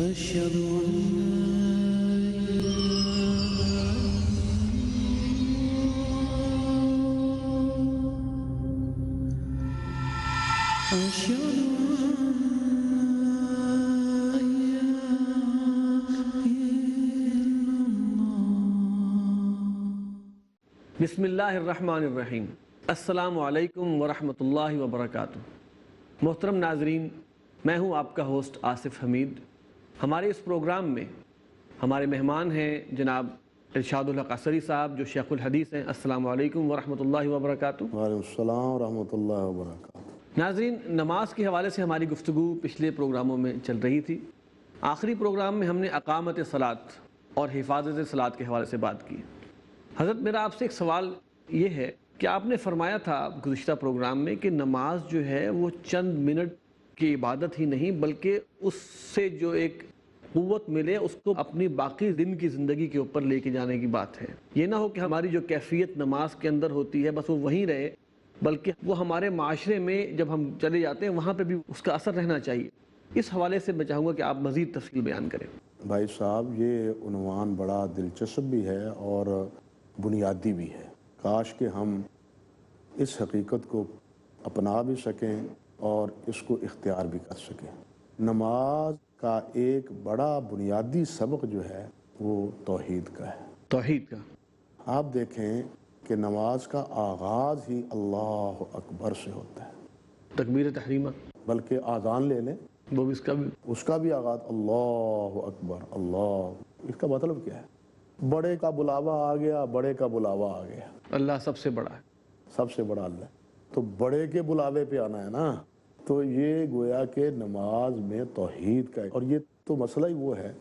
أشهد بسم اللہ الرحمن الرحیم۔ السلام علیکم ورحمۃ اللہ وبرکاتہ۔ محترم ناظرین، میں ہوں آپ کا ہوسٹ آصف حمید۔ ہمارے اس پروگرام میں ہمارے مہمان ہیں جناب ارشاد الحق عصری صاحب، جو شیخ الحدیث ہیں۔ السلام علیکم ورحمۃ اللہ وبرکاتہ۔ وعلیکم السلام ورحمۃ اللہ وبرکاتہ۔ ناظرین، نماز کے حوالے سے ہماری گفتگو پچھلے پروگراموں میں چل رہی تھی۔ آخری پروگرام میں ہم نے اقامت صلاۃ اور حفاظت صلاۃ کے حوالے سے بات کی۔ حضرت، میرا آپ سے ایک سوال یہ ہے کہ آپ نے فرمایا تھا گزشتہ پروگرام میں کہ نماز جو ہے وہ چند منٹ کی عبادت ہی نہیں، بلکہ اس سے جو ایک قوت ملے اس کو اپنی باقی دن کی زندگی کے اوپر لے کے جانے کی بات ہے۔ یہ نہ ہو کہ ہماری جو کیفیت نماز کے اندر ہوتی ہے بس وہ وہیں رہے، بلکہ وہ ہمارے معاشرے میں جب ہم چلے جاتے ہیں وہاں پہ بھی اس کا اثر رہنا چاہیے۔ اس حوالے سے میں چاہوں گا کہ آپ مزید تفصیل بیان کریں۔ بھائی صاحب، یہ عنوان بڑا دلچسپ بھی ہے اور بنیادی بھی ہے۔ کاش کہ ہم اس حقیقت کو اپنا بھی سکیں اور اس کو اختیار بھی کر سکیں۔ نماز کا ایک بڑا بنیادی سبق جو ہے وہ توحید کا ہے۔ توحید کا آپ دیکھیں کہ نماز کا آغاز ہی اللہ اکبر سے ہوتا ہے، تکبیر تحریمہ، بلکہ آذان لے لیں، وہ بھی اس کا بھی آغاز اللہ اکبر اللہ۔ اس کا مطلب کیا ہے؟ بڑے کا بلاوا آ گیا، بڑے کا بلاوا آ گیا۔ اللہ سب سے بڑا ہے، سب سے بڑا اللہ ہے، تو بڑے کے بلاوے پہ آنا ہے نا۔ تو یہ گویا کہ نماز میں توحید کا ہے، اور یہ تو مسئلہ ہی وہ ہے۔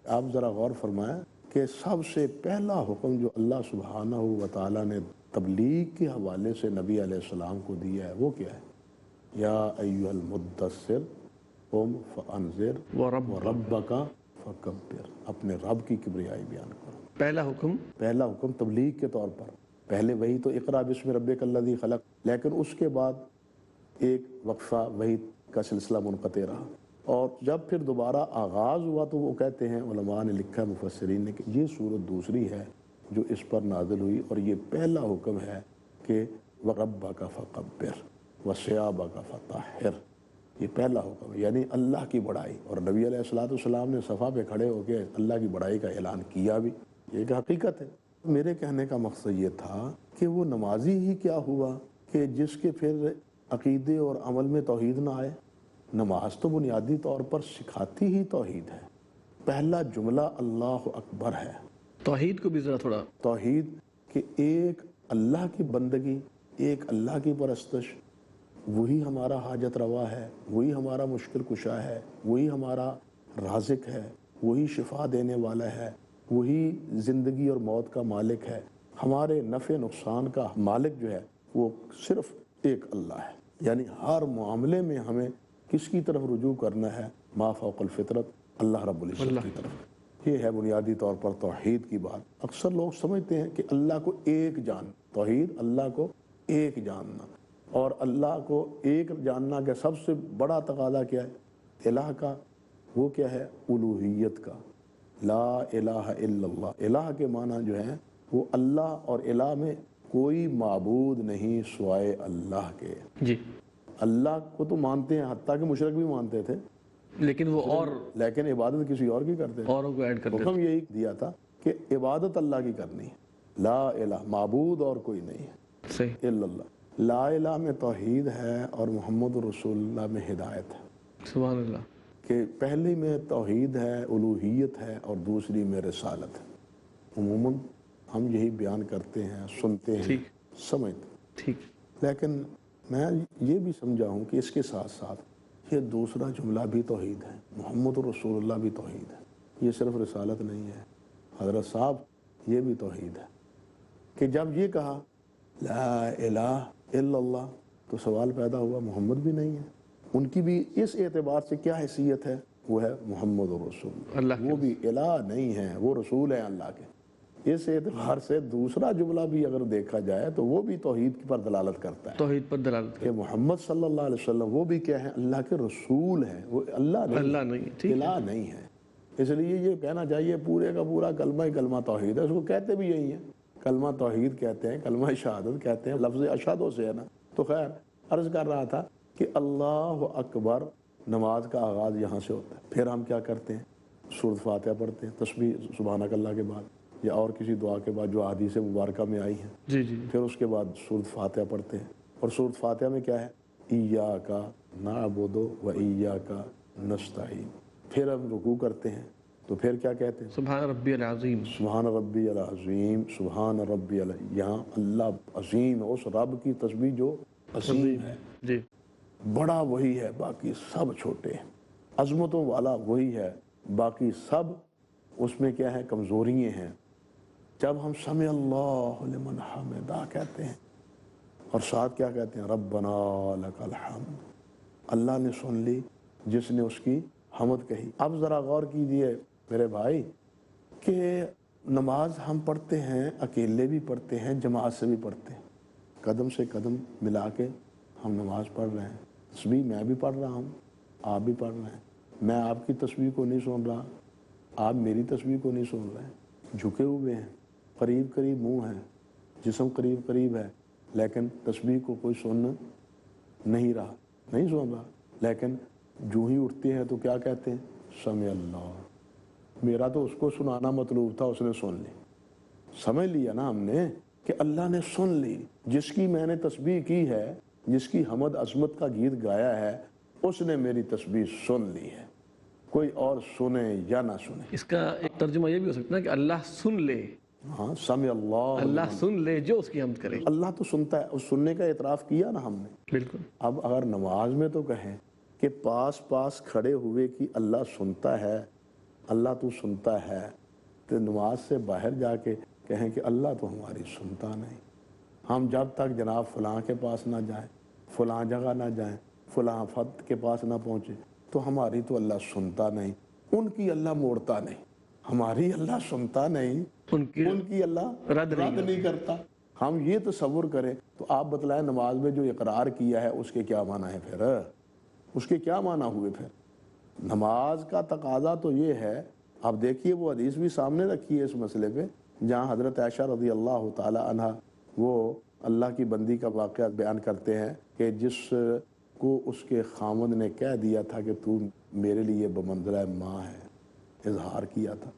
آپ ذرا غور فرمائیں کہ سب سے پہلا حکم جو اللہ سبحانہ و تعالیٰ نے تبلیغ کے حوالے سے نبی علیہ السلام کو دیا ہے وہ کیا ہے؟ یا ایھا المدثر قم فانذر وربک فکبر، اپنے رب کی کبریائی بیان کرو۔ پہلا حکم تبلیغ کے طور پر، پہلے وہی تو اقرا بسم ربک الذی خلق، لیکن اس کے بعد ایک وقفہ وہی کا سلسلہ منقطع رہا، اور جب پھر دوبارہ آغاز ہوا تو وہ کہتے ہیں علماء نے لکھا، مفسرین نے، کہ یہ صورت دوسری ہے جو اس پر نازل ہوئی، اور یہ پہلا حکم ہے کہ وَرَبَّكَ فَكَبِّرْ وَثِيَابَكَ فَطَهِّرْ۔ یہ پہلا حکم ہے، یعنی اللہ کی بڑائی، اور نبی علیہ السلام نے صفا پہ کھڑے ہو کے اللہ کی بڑائی کا اعلان کیا بھی۔ یہ ایک حقیقت ہے۔ میرے کہنے کا مقصد یہ تھا کہ وہ نمازی ہی کیا ہوا کہ جس کے پھر عقیدے اور عمل میں توحید نہ آئے۔ نماز تو بنیادی طور پر سکھاتی ہی توحید ہے۔ پہلا جملہ اللہ اکبر ہے۔ توحید کو بھی ذرا تھوڑا، توحید کہ ایک اللہ کی بندگی، ایک اللہ کی پرستش، وہی ہمارا حاجت روا ہے، وہی ہمارا مشکل کشا ہے، وہی ہمارا رازق ہے، وہی شفا دینے والا ہے، وہی زندگی اور موت کا مالک ہے۔ ہمارے نفع نقصان کا مالک جو ہے وہ صرف ایک اللہ ہے۔ یعنی ہر معاملے میں ہمیں کس کی طرف رجوع کرنا ہے؟ ما فوق الفطرت، اللہ رب العزت کی طرف۔ یہ ہے بنیادی طور پر توحید کی بات۔ اکثر لوگ سمجھتے ہیں کہ اللہ کو ایک جان، توحید اللہ کو ایک جاننا، اور اللہ کو ایک جاننا کا سب سے بڑا تقاضا کیا ہے؟ الہ کا، وہ کیا ہے؟ الوہیت کا۔ لا الہ الا اللہ، الہ کے معنی جو ہیں وہ اللہ، اور الہ میں کوئی معبود نہیں سوائے اللہ کے۔ جی، اللہ کو تو مانتے ہیں، حتیٰ کہ مشرک بھی مانتے تھے، لیکن وہ اور لیکن عبادت کسی اور کی کرتے ہیں۔ اوروں کو ایڈ کر حکم یہی دیا تھا کہ عبادت اللہ کی کرنی ہے۔ لا الہ، معبود اور کوئی نہیں ہے صحیح۔ الا اللہ۔ لا الہ میں توحید ہے اور محمد رسول اللہ میں ہدایت ہے۔ سبحان اللہ۔ کہ پہلی میں توحید ہے، الوہیت ہے، اور دوسری میں رسالت ہے۔ عموماً ہم یہی بیان کرتے ہیں، سنتے ہیں، سمجھتے ہیں، ٹھیک، لیکن میں یہ بھی سمجھا ہوں کہ اس کے ساتھ ساتھ یہ دوسرا جملہ بھی توحید ہے، محمد رسول اللہ بھی توحید ہے۔ یہ صرف رسالت نہیں ہے حضرت صاحب، یہ بھی توحید ہے کہ جب یہ کہا لا الہ الا اللہ تو سوال پیدا ہوا محمد بھی نہیں ہے، ان کی بھی اس اعتبار سے کیا حیثیت ہے؟ وہ ہے محمد رسول اللہ، وہ بھی الہ نہیں ہے، وہ رسول ہیں اللہ کے۔ اس اعتبار سے دوسرا جملہ بھی اگر دیکھا جائے تو وہ بھی توحید پر دلالت کرتا ہے، توحید پر دلالت کرتا کہ محمد صلی اللہ علیہ وسلم وہ بھی کیا ہے؟ اللہ کے رسول ہیں، وہ اللہ نہیں، ہے، الہ نہیں ہے۔ اس لیے یہ کہنا چاہیے پورے کا پورا کلمہ ہی کلمہ توحید ہے. اس کو کہتے بھی یہی ہیں, کلمہ توحید کہتے ہیں, کلمہ شہادت کہتے ہیں, لفظ اشہد سے ہے نا. تو خیر عرض کر رہا تھا کہ اللہ اکبر نماز کا آغاز یہاں سے ہوتا ہے. پھر ہم کیا کرتے ہیں, سورۃ فاتحہ پڑھتے ہیں, تسبیح سبحانک اللہ کے بعد یا اور کسی دعا کے بعد جو حدیث مبارکہ میں آئی ہیں. جی جی. پھر اس کے بعد سورۃ فاتحہ پڑھتے ہیں, اور سورۃ فاتحہ میں کیا ہے, ایاک نعبد و ایاک نستعین. پھر ہم رکوع کرتے ہیں تو پھر کیا کہتے ہیں, سبحان ربی العظیم. سبحان ربی العظیم, سبحان ربی یہاں اللہ عظیم ہے, اس رب کی تسبیح جو عظیم ہے, جی. بڑا وہی ہے, باقی سب چھوٹے ہیں. عظمتوں والا وہی ہے, باقی سب اس میں کیا ہے, کمزوریاں ہیں. جب ہم سمع اللہ لمن حمدہ کہتے ہیں اور ساتھ کیا کہتے ہیں, ربنا لک الحمد, اللہ نے سن لی جس نے اس کی حمد کہی. اب ذرا غور کیجئے میرے بھائی کہ نماز ہم پڑھتے ہیں, اکیلے بھی پڑھتے ہیں, جماعت سے بھی پڑھتے ہیں, قدم سے قدم ملا کے ہم نماز پڑھ رہے ہیں. تسبیح میں بھی پڑھ رہا ہوں, آپ بھی پڑھ رہے ہیں. میں آپ کی تسبیح کو نہیں سن رہا, آپ میری تسبیح کو نہیں سن رہے ہیں. جھکے ہوئے ہیں, قریب قریب منہ ہیں, جسم قریب قریب ہے, لیکن تسبیح کو کوئی سن نہیں رہا, نہیں سن رہا. لیکن جو ہی اٹھتے ہیں تو کیا کہتے ہیں, سمع اللہ. میرا تو اس کو سنانا مطلوب تھا, اس نے سن لی. سمجھ لیا نا ہم نے کہ اللہ نے سن لی, جس کی میں نے تسبیح کی ہے, جس کی حمد عظمت کا گیت گایا ہے, اس نے میری تسبیح سن لی ہے. کوئی اور سنے یا نہ سنے. اس کا ایک ترجمہ یہ بھی ہو سکتا ہے کہ اللہ سن لے. ہاں, سمع اللہ, اللہ سن لے جو اس کی حمد کرے. اللہ تو سنتا ہے, اس سننے کا اعتراف کیا نا ہم نے. بالکل. اب اگر نماز میں تو کہیں کہ پاس پاس کھڑے ہوئے کہ اللہ سنتا ہے, اللہ تو سنتا ہے, تو نماز سے باہر جا کے کہیں کہ اللہ تو ہماری سنتا نہیں. ہم جب تک جناب فلاں کے پاس نہ جائیں, فلاں جگہ نہ جائیں, فلاں فت کے پاس نہ پہنچے, تو ہماری تو اللہ سنتا نہیں. ان کی اللہ موڑتا نہیں, ہماری اللہ سنتا نہیں, ان کی اللہ رد نہیں کرتا. ہم یہ تصور کریں تو آپ بتلائیں نماز میں جو اقرار کیا ہے اس کے کیا معنی ہے, پھر اس کے کیا معنی ہوئے. پھر نماز کا تقاضا تو یہ ہے, آپ دیکھیے وہ حدیث بھی سامنے رکھی ہے اس مسئلے پہ, جہاں حضرت عائشہ رضی اللہ تعالی عنہ وہ اللہ کی بندی کا واقعہ بیان کرتے ہیں کہ جس کو اس کے خامد نے کہہ دیا تھا کہ تو میرے لیے بمنزلہ ماں ہے, اظہار کیا تھا.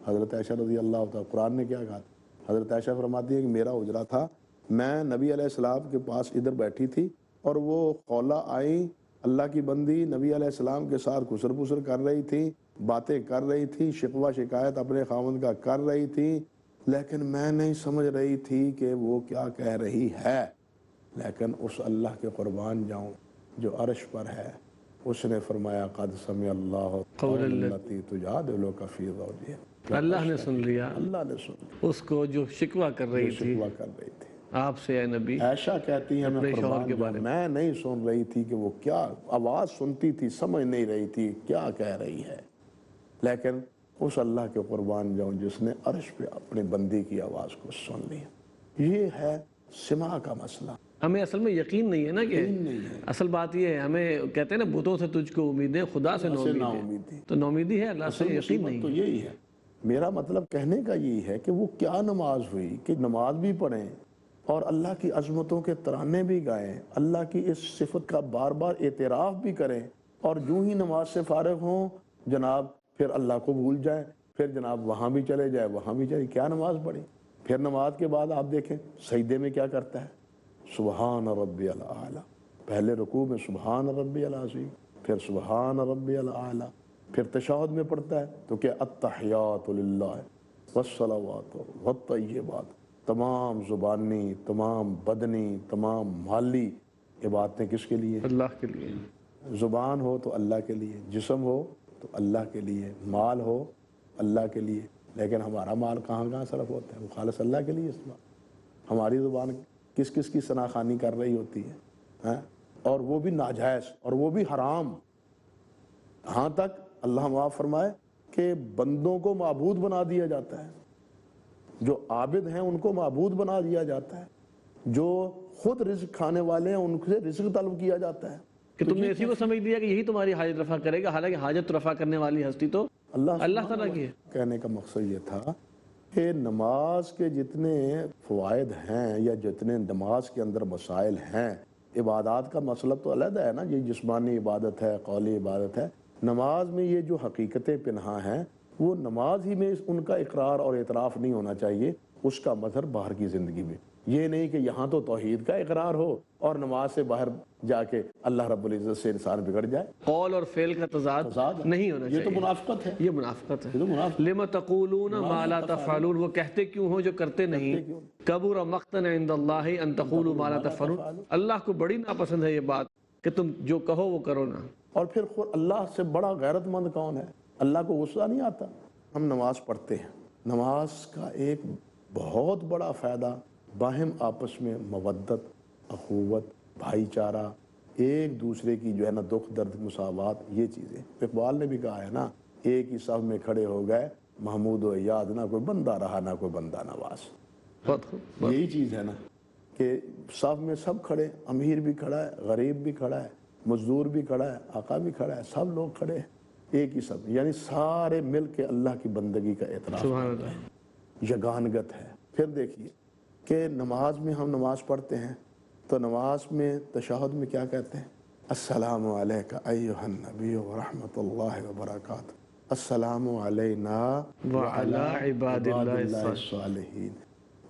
حضرت عائشہ رضی اللہ تعالی, قرآن نے کیا کہا, حضرت عائشہ فرماتی ہے کہ میرا اجرا تھا, میں نبی علیہ السلام کے پاس ادھر بیٹھی تھی اور وہ خولہ آئیں, اللہ کی بندی نبی علیہ السلام کے ساتھ گسر پسر کر رہی تھی, باتیں کر رہی تھی, شکوہ شکایت اپنے خامد کا کر رہی تھی, لیکن میں نہیں سمجھ رہی تھی کہ وہ کیا کہہ رہی ہے. لیکن اس اللہ کے قربان جاؤں جو عرش پر ہے, اس نے فرمایا قد سمع اللہ قول التی تجادلک فی زوجہا. اللہ نے سن لیا, اللہ نے سن اس کو جو شکوہ کر رہی تھی آپ سے اے نبی. عائشہ کہتی ہے میں قربان, میں نہیں سن رہی تھی کہ وہ کیا آواز سنتی تھی, سمجھ نہیں رہی تھی کیا کہہ رہی ہے, لیکن اس اللہ کے قربان جاؤں جس نے عرش پہ اپنی بندی کی آواز کو سن لیا. یہ ہے سماع کا مسئلہ. ہمیں اصل میں یقین نہیں ہے نا, کہ اصل بات یہ ہے, ہمیں کہتے ہیں نا بتوں سے تجھ کو امید ہے, خدا سے نا امید ہے. تو نا امیدی ہے, اللہ سے یقین نہیں. تو یہی ہے میرا مطلب کہنے کا, یہی ہے کہ وہ کیا نماز ہوئی کہ نماز بھی پڑھیں اور اللہ کی عظمتوں کے ترانے بھی گائیں, اللہ کی اس صفت کا بار بار اعتراف بھی کریں, اور جو ہی نماز سے فارغ ہوں جناب پھر اللہ کو بھول جائیں, پھر جناب وہاں بھی چلے جائے, وہاں بھی چلے, کیا نماز پڑھی. پھر نماز کے بعد آپ دیکھیں سجدے میں کیا کرتا ہے, سبحان ربی الاعلی. پہلے رکوع میں سبحان ربی العظیم, پھر سبحان ربی الاعلی. پھر تشہد میں پڑھتا ہے تو کہ التحیات للہ والصلوات والطیبات, تمام زبانی, تمام بدنی, تمام مالی عبادتیں کس کے لیے, اللہ کے لیے. زبان ہو تو اللہ کے لیے, جسم ہو تو اللہ کے لیے, مال ہو اللہ کے لیے. لیکن ہمارا مال کہاں صرف ہوتا ہے, وہ خالص اللہ کے لیے استعمال. ہماری زبان کس کس کی ثناخوانی کر رہی ہوتی ہے, اور وہ بھی ناجائز اور وہ بھی حرام. ہاں تک اللہ معاف فرمائے کہ بندوں کو معبود بنا دیا جاتا ہے, جو عابد ہیں ان کو معبود بنا دیا جاتا ہے, جو خود رزق کھانے والے ہیں ان سے رزق طلب کیا جاتا ہے. کہ تم نے اسی کو سمجھ دیا کہ یہی تمہاری حاجت رفع کرے گا، حالانکہ حاجت رفع کرنے والی ہستی تو اللہ تعالیٰ کی ہے۔ کہنے کا مقصد یہ تھا کہ نماز کے جتنے فوائد ہیں یا جتنے نماز کے اندر مسائل ہیں، عبادات کا مطلب تو علیحدہ ہے نا، یہ جسمانی عبادت ہے، قولی عبادت ہے، نماز میں یہ جو حقیقتیں پنہاں ہیں وہ نماز ہی میں ان کا اقرار اور اعتراف نہیں ہونا چاہیے، اس کا مظہر باہر کی زندگی میں۔ یہ نہیں کہ یہاں تو توحید کا اقرار ہو اور نماز سے باہر جا کے اللہ رب العزت سے انسان بگڑ جائے۔ قول اور فعل کا تضاد نہیں ہونا چاہیے، یہ تو منافقت ہے، یہ منافقت ہے۔ لِمَ تَقُولُونَ مَا لَا تَفْعَلُونَ، وہ کہتے کیوں ہو جو کرتے نہیں۔ کَبُرَ مَقْتًا عِندَ اللَّهِ أَن تَقُولُوا مَا لَا تَفْعَلُونَ، اللہ کو بڑی ناپسند ہے یہ بات کہ تم جو کہو وہ کرو نہ۔ اور پھر اللہ سے بڑا غیرت مند کون ہے؟ اللہ کو غصہ نہیں آتا؟ ہم نماز پڑھتے ہیں، نماز کا ایک بہت بڑا فائدہ باہم آپس میں مودت، اخوت، بھائی چارہ، ایک دوسرے کی جو ہے نا دکھ درد مساوات، یہ چیزیں اقبال نے بھی کہا ہے نا، ایک ہی صف میں کھڑے ہو گئے محمود و یاد، نہ کوئی بندہ رہا نہ کوئی بندہ نواز۔ یہی چیز ہے نا کہ صف میں سب کھڑے، امیر بھی کھڑا ہے، غریب بھی کھڑا ہے، مزدور بھی کھڑا ہے، آقا بھی کھڑا ہے، سب لوگ کھڑے ہیں ایک ہی صف، یعنی سارے مل کے اللہ کی بندگی کا اعتراف کرتے ہیں، یگانگت ہے۔ پھر دیکھیے کہ نماز میں ہم نماز پڑھتے ہیں تو نماز میں تشہد میں کیا کہتے ہیں؟ السلام علیکہ ایھا النبی ورحمۃ اللہ وبرکاتہ، السلام علینا وعلی عباد اللہ الصالحین۔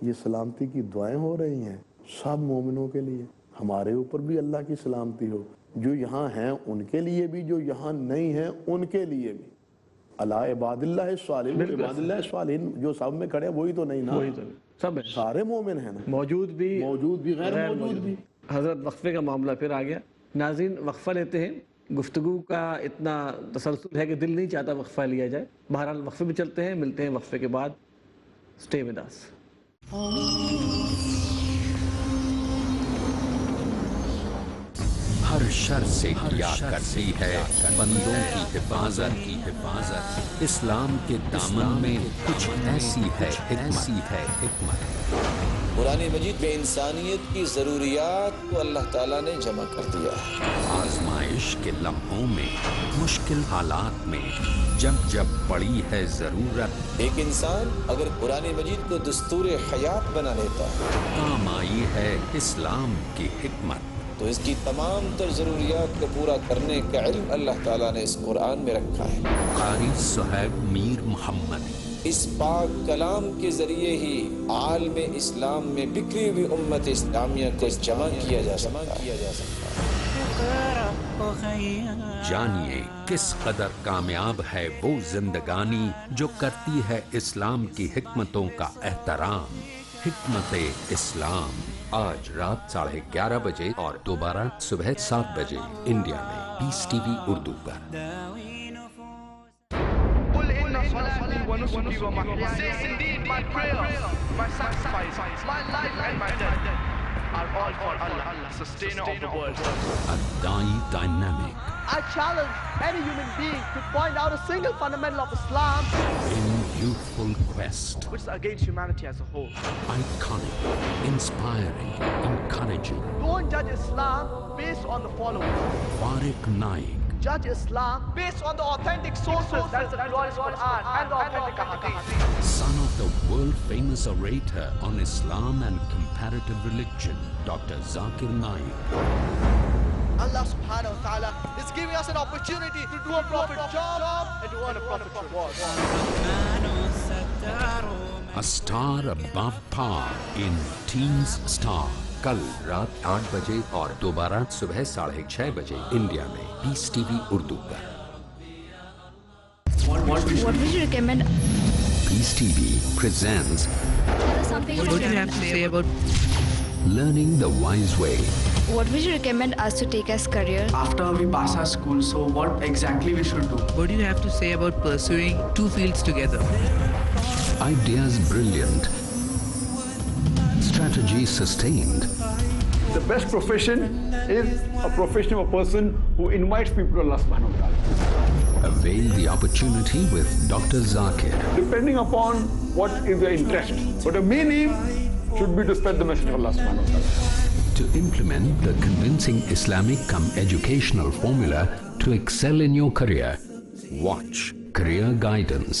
یہ سلامتی کی دعائیں ہو رہی ہیں سب مومنوں کے لیے، ہمارے اوپر بھی اللہ کی سلامتی ہو، جو یہاں ہیں ان کے لیے بھی، جو یہاں نہیں ہیں ان کے لیے بھی۔ اللہ عباد اللہ الصالحین، عباد اللہ الصالحین جو سب میں کھڑے ہیں وہی تو نہیں نا، سب ہے، سارے مومن ہیں نا، موجود بھی غیر موجود بھی۔ حضرت وقفے کا معاملہ پھر آ گیا۔ ناظرین وقفہ لیتے ہیں، گفتگو کا اتنا تسلسل ہے کہ دل نہیں چاہتا وقفہ لیا جائے، بہرحال وقفے میں چلتے ہیں، ملتے ہیں وقفے کے بعد۔ Stay with us. ہر شر سے کیا کرتی ہے بندوں کی حفاظت، اسلام کے دامن میں کچھ ایسی ہے حکمت۔ قرآن مجید میں انسانیت کی ضروریات کو اللہ تعالیٰ نے جمع کر دیا ہے۔ آزمائش کے لمحوں میں، مشکل حالات میں، جب پڑی ہے ضرورت، ایک انسان اگر قرآن مجید کو دستور حیات بنا لیتا ہے، کام آئی ہے اسلام کی حکمت۔ تو اس کی تمام تر ضروریات کو پورا کرنے کا علم اللہ تعالیٰ نے اس قرآن میں رکھا ہے۔ قاری صہیب میر محمد، اس پاک کلام کے ذریعے ہی عالم اسلام میں بکھری ہوئی امت اسلامیہ کو جمع کیا جا سکتا ہے۔ جانیے کس قدر کامیاب ہے وہ زندگانی جو کرتی ہے اسلام کی حکمتوں کا احترام۔ حکمت اسلام، آج رات 11:30 بجے اور دوبارہ صبح 7 بجے انڈیا میں پیس ٹی وی اردو پر۔ Indeed, my prayer, my sacrifice, my life and my death are all for Allah, sustainer of the world. الداعی dynamic, I challenge any human being to point out a single fundamental of Islam in youthful quest, Which is against humanity as a whole. iconic, inspiring, encouraging. don't judge Islam based on the following. Farik Naik, Judge Islam based on the authentic sources, that's the glorious Quran and the authentic Hadith. son of the world-famous orator on Islam and comparative religion, Dr. Zakir Naik. Allah subhanahu wa ta'ala is giving us an opportunity to do a prophet job and to earn a prophet reward. A star above par in Teens Star. کل رات 8 بجے اور دوبارہ صبح 6:30 بجے India میں peace T V Urdu پر۔ What would you recommend? Peace T V presents What do you have to say about? Learning the Wise Way. What would you recommend us to take as career? After we pass our school, so what exactly we should do? What do you have to say about pursuing two fields together? Ideas brilliant. Strategy sustained. The best profession is a profession of a person who invites people to Allah subhanahu wa ta'ala. Avail the opportunity with Dr. Zakir. Depending upon what is their interest. But the main aim should be to spread the message of Allah subhanahu wa ta'ala. to implement the convincing Islamic educational formula to excel in your career. Watch Career Guidance.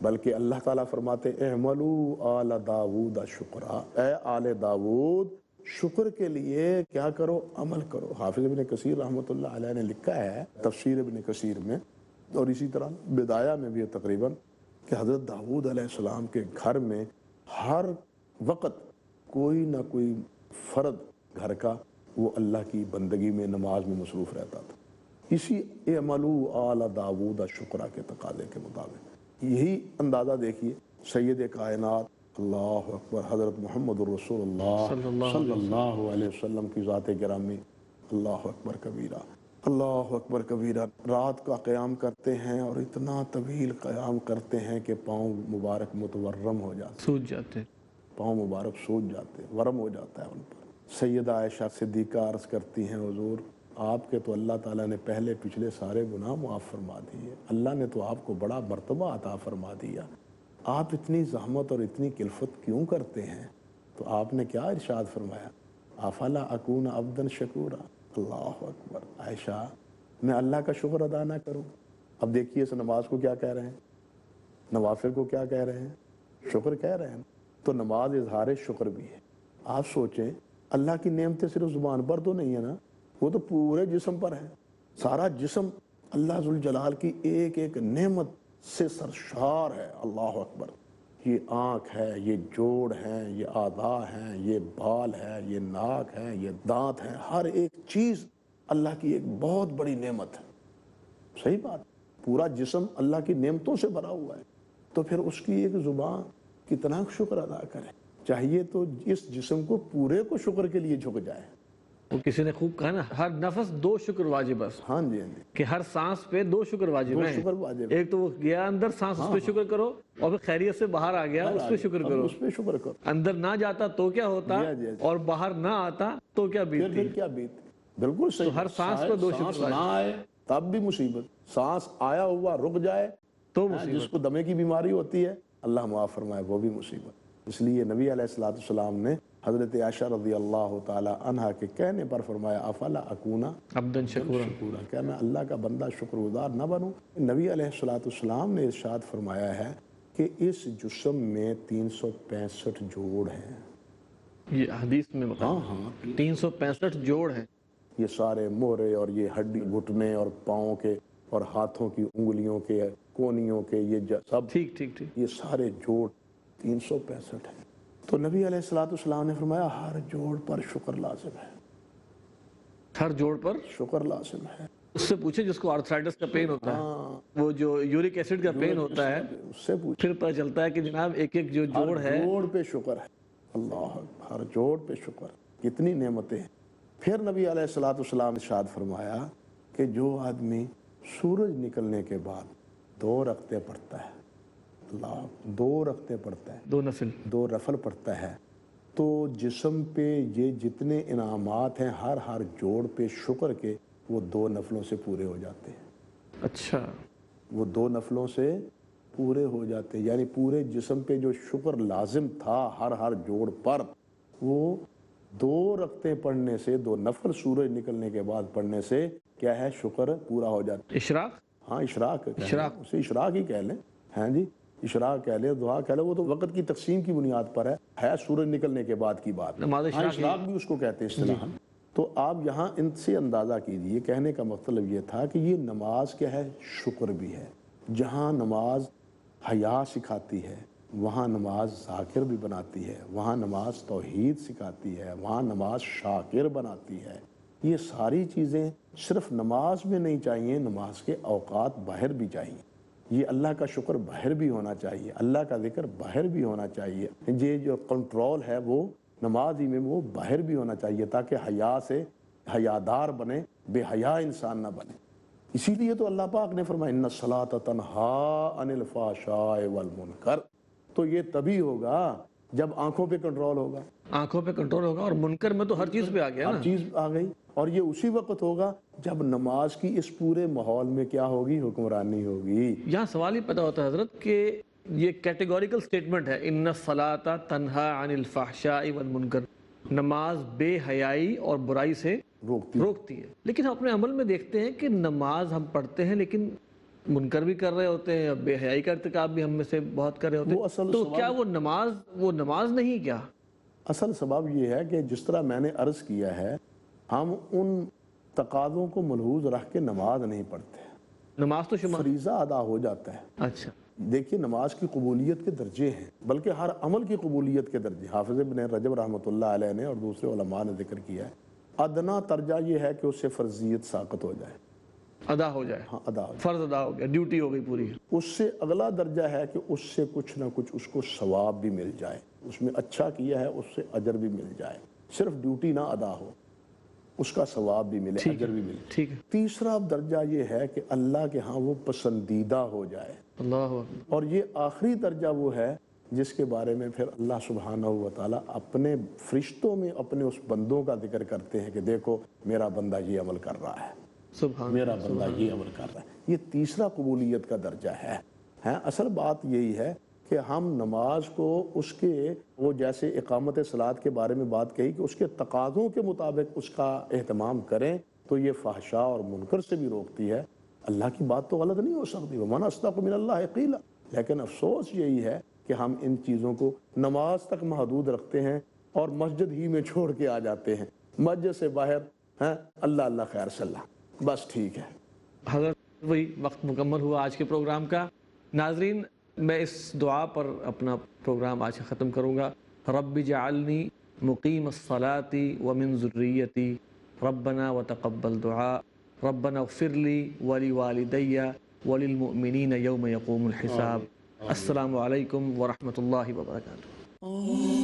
بلکہ اللہ تعالیٰ فرماتے اعملوا آل داود شکرا، اے آل داود شکر کے لیے کیا کرو، عمل کرو۔ حافظ ابن کثیر رحمۃ اللہ علیہ نے لکھا ہے تفسیر ابن کثیر میں، اور اسی طرح بدایہ میں بھی ہے تقریباً، کہ حضرت داؤد علیہ السلام کے گھر میں ہر وقت کوئی نہ کوئی فرد گھر کا وہ اللہ کی بندگی میں، نماز میں مصروف رہتا تھا، اسی اعملوا آل داود شکرا کے تقاضے کے مطابق۔ یہی اندازہ دیکھیے سید کائنات اللہ اکبر حضرت محمد الرسول اللہ صلی اللہ علیہ وسلم کی ذات گرامی، اللہ اکبر کبیرہ، اللہ اکبر کبیرہ، رات کا قیام کرتے ہیں اور اتنا طویل قیام کرتے ہیں کہ پاؤں مبارک متورم ہو جاتے، سوج جاتے، پاؤں مبارک سوج جاتے، ورم ہو جاتا ہے ان پر۔ سیدہ عائشہ صدیقہ عرض کرتی ہیں حضور آپ کے تو اللہ تعالیٰ نے پہلے پچھلے سارے گناہ معاف فرما دیے، اللہ نے تو آپ کو بڑا مرتبہ عطا فرما دیا، آپ اتنی زحمت اور اتنی کلفت کیوں کرتے ہیں؟ تو آپ نے کیا ارشاد فرمایا، افلا اکون عبدا شکورا، اللہ اکبر، عائشہ میں اللہ کا شکر ادا نہ کروں؟ اب دیکھیے اس نماز کو کیا کہہ رہے ہیں، نوافل کو کیا کہہ رہے ہیں، شکر کہہ رہے ہیں۔ تو نماز اظہار شکر بھی ہے۔ آپ سوچیں اللہ کی نعمتیں صرف زبان پر تو نہیں ہے نا، وہ تو پورے جسم پر ہے، سارا جسم اللہ ذوالجلال کی ایک ایک نعمت سے سرشار ہے، اللہ اکبر۔ یہ آنکھ ہے، یہ جوڑ ہیں، یہ اعضاء ہیں، یہ بال ہے، یہ ناک ہے، یہ دانت ہیں، ہر ایک چیز اللہ کی ایک بہت بڑی نعمت ہے۔ صحیح بات، پورا جسم اللہ کی نعمتوں سے بھرا ہوا ہے، تو پھر اس کی ایک زبان کتنا شکر ادا کرے؟ چاہیے تو اس جسم کو پورے کو شکر کے لیے جھک جائے۔ وہ کسی نے خوب کہا نا، ہر نفس دو شکر واجب ہے، ہاں جی، ہاں جی، کہ ہر سانس پہ دو شکر واجب ہیں، شکر واجب ہے۔ ایک تو وہ گیا اندر سانس، اس پہ شکر کرو، اور پھر خیریت سے باہر آ گیا اس پہ شکر کرو، اس پہ شکر کرو۔ اندر نہ جاتا تو کیا ہوتا، اور باہر نہ آتا تو کیا بیتتی، پھر کیا بیت، بالکل صحیح۔ تو ہر سانس پہ دو شکر نہ آئے تب بھی مصیبت، سانس آیا ہوا رک جائے تو جس کو دمے کی بیماری ہوتی ہے اللہ معاف فرمائے، وہ بھی مصیبت۔ اس لیے نبی علیہ السلام نے حضرت عائشہ رضی اللہ تعالی عنہ کے کہنے پر فرمایا افلا اکونا عبدا شکورا، کیا میں اللہ کا بندہ شکر گزار نہ بنوں؟ نبی علیہ السلام نے ارشاد فرمایا ہے کہ اس جسم میں 365 جوڑ ہیں، یہ حدیث میں بتایا 365 جوڑ ہیں، یہ سارے مہرے اور یہ ہڈی گھٹنے اور پاؤں کے اور ہاتھوں کی انگلیوں کے کونیوں کے، یہ سب ٹھیک ٹھیک ٹھیک، یہ سارے جوڑ 365 ہیں۔ تو نبی علیہ السلام نے فرمایا ہر جوڑ پر شکر لازم ہے، ہر جوڑ پر شکر لازم ہے۔ اس سے پوچھے جس کو آرتھرائٹس کا پین ہوتا ہے، وہ جو یورک ایسڈ کا پین ہوتا ہے، اس سے پوچھے، پھر پتہ چلتا ہے کہ جناب ایک ایک جو جوڑ ہے، ہر جوڑ پہ شکر ہے، اللہ ہر جوڑ پہ شکر، کتنی نعمتیں ہیں۔ پھر نبی علیہ السلام نے ارشاد فرمایا کہ جو آدمی سورج نکلنے کے بعد 2 رکعتیں پڑھتا ہے، اللہ 2 رکعتیں پڑھتا ہے، 2 نفل، 2 نفل پڑھتا ہے، تو جسم پہ یہ جتنے انعامات ہیں ہر جوڑ پہ شکر کے، وہ 2 نفلوں سے پورے ہو جاتے ہیں۔ اچھا، وہ 2 نفلوں سے پورے ہو جاتے ہیں، یعنی پورے جسم پہ جو شکر لازم تھا ہر جوڑ پر، وہ 2 رکعتیں پڑھنے سے، 2 نفل سورج نکلنے کے بعد پڑھنے سے کیا ہے، شکر پورا ہو جاتا ہے۔ اشراق، ہاں اشراق، اسے اشراق ہی کہہ لیں، ہاں جی، اشراق کہہ لیں، دعا کہہ لیں، وہ تو وقت کی تقسیم کی بنیاد پر ہے سورج نکلنے کے بعد کی بات، اشراق بھی اس کو کہتے ہیں اصطلاحاً۔ تو آپ یہاں ان سے اندازہ کیجیے، کہنے کا مطلب یہ تھا کہ یہ نماز کیا ہے، شکر بھی ہے۔ جہاں نماز حیا سکھاتی ہے، وہاں نماز ذاکر بھی بناتی ہے، وہاں نماز توحید سکھاتی ہے، وہاں نماز شاکر بناتی ہے۔ یہ ساری چیزیں صرف نماز میں نہیں چاہیے، نماز کے اوقات باہر بھی چاہیے۔ یہ اللہ کا شکر باہر بھی ہونا چاہیے، اللہ کا ذکر باہر بھی ہونا چاہیے، یہ جو کنٹرول ہے وہ نماز ہی میں وہ باہر بھی ہونا چاہیے، تاکہ حیا سے حیادار بنے، بے حیا انسان نہ بنے۔ اسی لیے تو اللہ پاک نے فرمایا ان الصلاۃ تنہی عن الفحشاء والمنکر، تو یہ تبھی ہوگا جب آنکھوں پہ کنٹرول ہوگا، آنکھوں پہ کنٹرول ہوگا، اور منکر میں تو ہر چیز پہ آ گیا نا، ہر چیز آ گئی، اور یہ اسی وقت ہوگا جب نماز کی اس پورے ماحول میں کیا ہوگی، حکمرانی ہوگی۔ یہاں سوال ہی پیدا ہوتا ہے حضرت کہ یہ کیٹیگوریکل سٹیٹمنٹ ہے، ان الصلاۃ تنہی عن الفحشاء والمنکر، نماز بے حیائی اور برائی سے روکتی ہے، لیکن ہم اپنے عمل میں دیکھتے ہیں کہ نماز ہم پڑھتے ہیں لیکن منکر بھی کر رہے ہوتے ہیں، بے حیائی کا ارتکاب بھی ہم میں سے بہت کر رہے ہوتے ہیں، تو کیا وہ نماز نہیں کیا؟ اصل سبب یہ ہے کہ جس طرح میں نے عرض کیا ہے، ہم ان تقاضوں کو ملحوظ رکھ کے نماز نہیں پڑھتے. نماز تو فریضہ ادا ہو جاتا ہے. اچھا دیکھیے نماز کی قبولیت کے درجے ہیں، بلکہ ہر عمل کی قبولیت کے درجے حافظ ابن رجب رحمۃ اللہ علیہ نے اور دوسرے علماء نے ذکر کیا ہے. ادنا درجہ یہ ہے کہ اس سے فرضیت ساقط ہو جائے، ادا ہو جائے. ہاں ادا ہو جائے، فرض ادا ہو گیا، ڈیوٹی ہو گئی پوری. اس سے اگلا درجہ ہے کہ اس سے کچھ نہ کچھ اس کو ثواب بھی مل جائے، اس میں اچھا کیا ہے اس سے اجر بھی مل جائے، صرف ڈیوٹی نہ ادا ہو، اس کا ثواب بھی ملے، اجر بھی ملے. ٹھیک ہے. تیسرا درجہ یہ ہے کہ اللہ کے ہاں وہ پسندیدہ ہو جائے. اللہ. اور یہ آخری درجہ وہ ہے جس کے بارے میں پھر اللہ سبحانہ و تعالیٰ اپنے فرشتوں میں اپنے اس بندوں کا ذکر کرتے ہیں کہ دیکھو میرا بندہ یہ عمل کر رہا ہے، میرا بندہ یہ عمل کر رہا ہے. یہ تیسرا قبولیت کا درجہ ہے. اصل بات یہی ہے کہ ہم نماز کو اس کے وہ جیسے اقامت صلاۃ کے بارے میں بات کہی کہ اس کے تقاضوں کے مطابق اس کا اہتمام کریں تو یہ فحشاء اور منکر سے بھی روکتی ہے. اللہ کی بات تو غلط نہیں ہو سکتی، وَمَنْ أَصْدَقُ مِنَ اللَّهِ قِيلًا. لیکن افسوس یہی ہے کہ ہم ان چیزوں کو نماز تک محدود رکھتے ہیں اور مسجد ہی میں چھوڑ کے آ جاتے ہیں، مسجد سے باہر اللہ اللہ خیر صلی اللہ، بس ٹھیک ہے. حضرت وہی وقت مکمل ہوا آج کے پروگرام کا. ناظرین میں اس دعا پر اپنا پروگرام آج ختم کروں گا. رب جعلنی مقیم الصلاة ومن ذریتی ربنا وتقبل دعاء ربنا اغفر لی ولوالدی وللمؤمنین یوم یقوم الحساب. السلام علیکم ورحمۃ اللہ وبرکاتہ.